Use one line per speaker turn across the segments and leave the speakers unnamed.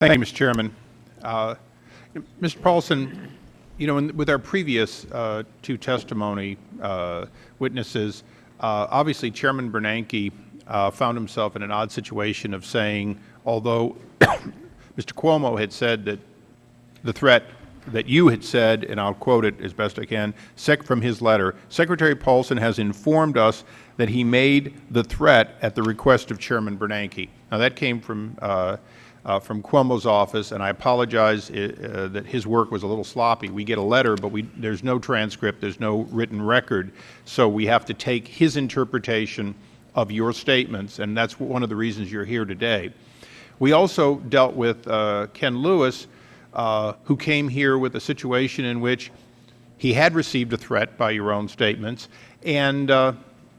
Thank you, Mr. Chairman. Mr. Paulson, with our previous two testimony witnesses, obviously Chairman Bernanke found himself in an odd situation of saying, although Mr. Cuomo had said that the threat that you had said, and I'll quote it as best I can, from his letter, Secretary Paulson has informed us that he made the threat at the request of Chairman Bernanke. Now, that came from Cuomo's office, and I apologize that his work was a little sloppy. We get a letter, but there's no transcript, there's no written record, so we have to take his interpretation of your statements, and that's one of the reasons you're here today. We also dealt with Ken Lewis, who came here with a situation in which he had received a threat by your own statements, and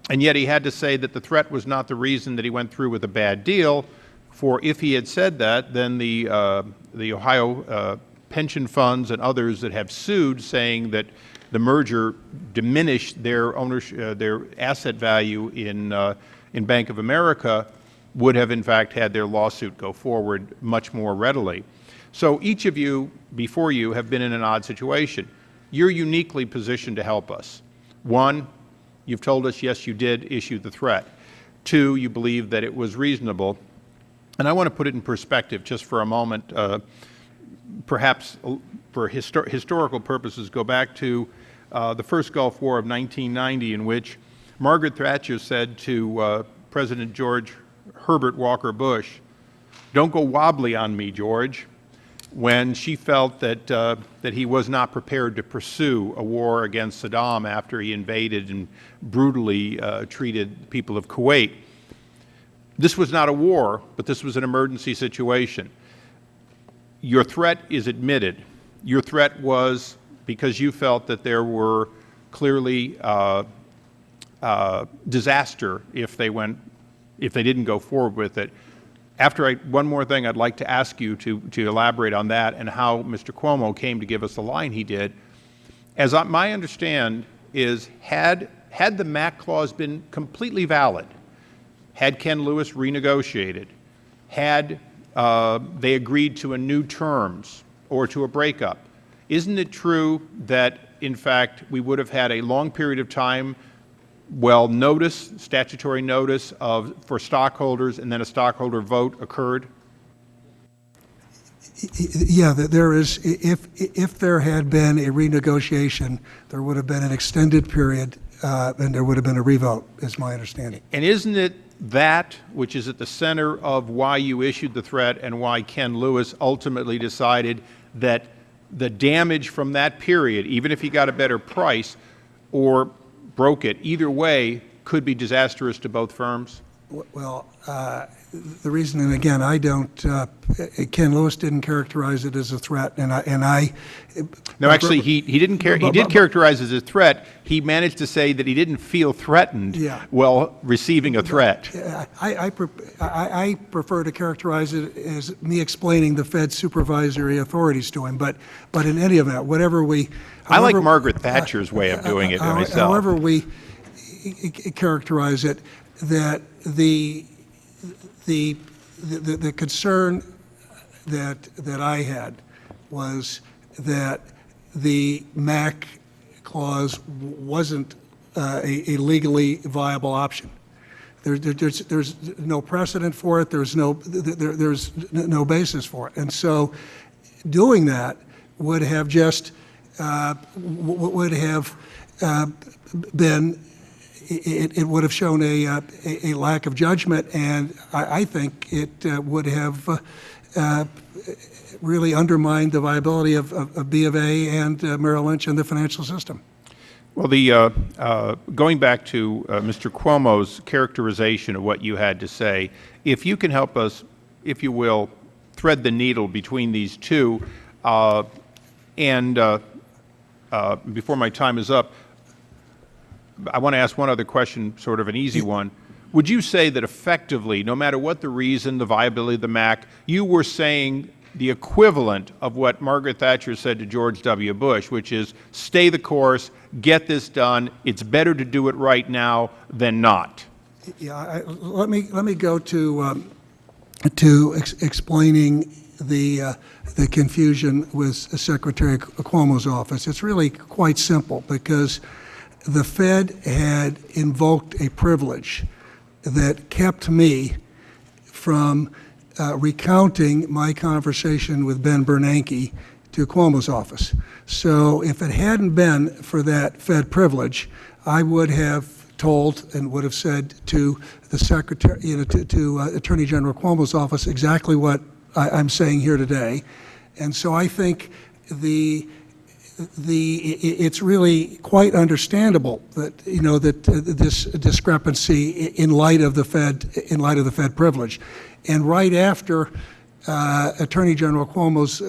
yet he had to say that the threat was not the reason that he went through with a bad deal. For if he had said that, then the Ohio pension funds and others that have sued, saying that the merger diminished their ownership, their asset value in Bank of America, would have in fact had their lawsuit go forward much more readily. So each of you before you have been in an odd situation. You're uniquely positioned to help us. One, you've told us, yes, you did issue the threat. Two, you believe that it was reasonable. And I want to put it in perspective just for a moment, perhaps for historical purposes, go back to the first Gulf War of 1990, in which Margaret Thatcher said to President George Herbert Walker Bush, "Don't go wobbly on me, George," when she felt that he was not prepared to pursue a war against Saddam after he invaded and brutally treated people of Kuwait. This was not a war, but this was an emergency situation. Your threat is admitted. Your threat was because you felt that there were clearly disaster if they didn't go forward with it. One more thing I'd like to ask you to elaborate on that and how Mr. Cuomo came to give us the line he did. As my understand is, had the MAC clause been completely valid, had Ken Lewis renegotiated, had they agreed to a new terms or to a breakup, isn't it true that, in fact, we would have had a long period of time, statutory notice for stockholders, and then a stockholder vote occurred?
Yeah, there is. If there had been a renegotiation, there would have been an extended period, and there would have been a revote, is my understanding.
And isn't it that which is at the center of why you issued the threat and why Ken Lewis ultimately decided that the damage from that period, even if he got a better price or broke it, either way could be disastrous to both firms?
Well, the reason, and again, I don't, Ken Lewis didn't characterize it as a threat, and I.
No, actually, he didn't he did characterize it as a threat. He managed to say that he didn't feel threatened while receiving a threat.
I prefer to characterize it as me explaining the Fed's supervisory authorities to him, but in any event,
I like Margaret Thatcher's way of doing it myself.
However we characterize it, that the concern that I had was that the MAC clause wasn't a legally viable option. There's no precedent for it. There's no basis for it, and so doing that would have just been. It would have shown a lack of judgment, and I think it would have really undermined the viability of BofA and Merrill Lynch and the financial system.
Well, going back to Mr. Cuomo's characterization of what you had to say, if you can help us, if you will, thread the needle between these two, and before my time is up, I want to ask one other question, sort of an easy one. Would you say that effectively, no matter what the reason, the viability of the MAC, you were saying the equivalent of what Margaret Thatcher said to George W. Bush, which is stay the course, get this done, it's better to do it right now than not?
Yeah, let me go to explaining the confusion with Secretary Cuomo's office. It's really quite simple, because the Fed had invoked a privilege that kept me from recounting my conversation with Ben Bernanke to Cuomo's office. So if it hadn't been for that Fed privilege, I would have told and would have said to the Secretary, to Attorney General Cuomo's office exactly what I'm saying here today. And so I think it's really quite understandable that this discrepancy in light of the Fed privilege. And right after Attorney General Cuomo's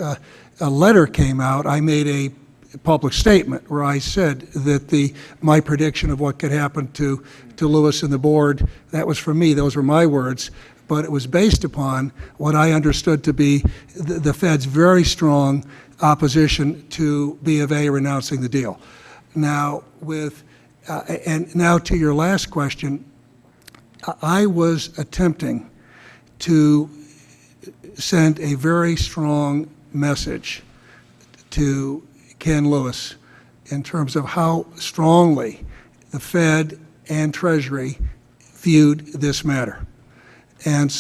a letter came out, I made a public statement where I said that my prediction of what could happen to Lewis and the board, that was from me, those were my words, but it was based upon what I understood to be the Fed's very strong opposition to BofA renouncing the deal. Now, and now to your last question, I was attempting to send a very strong message to Ken Lewis in terms of how strongly the Fed and Treasury viewed this matter. And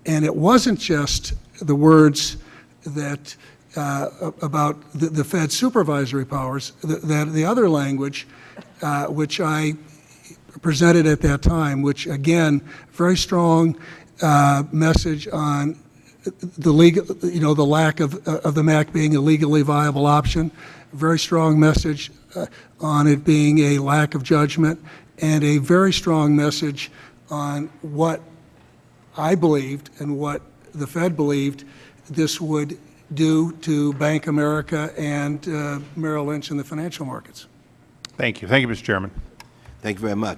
it wasn't just the words that about the Fed's supervisory powers, the other language which I presented at that time, which again, very strong message on the lack of the MAC being a legally viable option, very strong message on it being a lack of judgment, and a very strong message on what I believed and what the Fed believed this would do to Bank America and Merrill Lynch in the financial markets.
Thank you. Thank you, Mr. Chairman.
Thank you very much.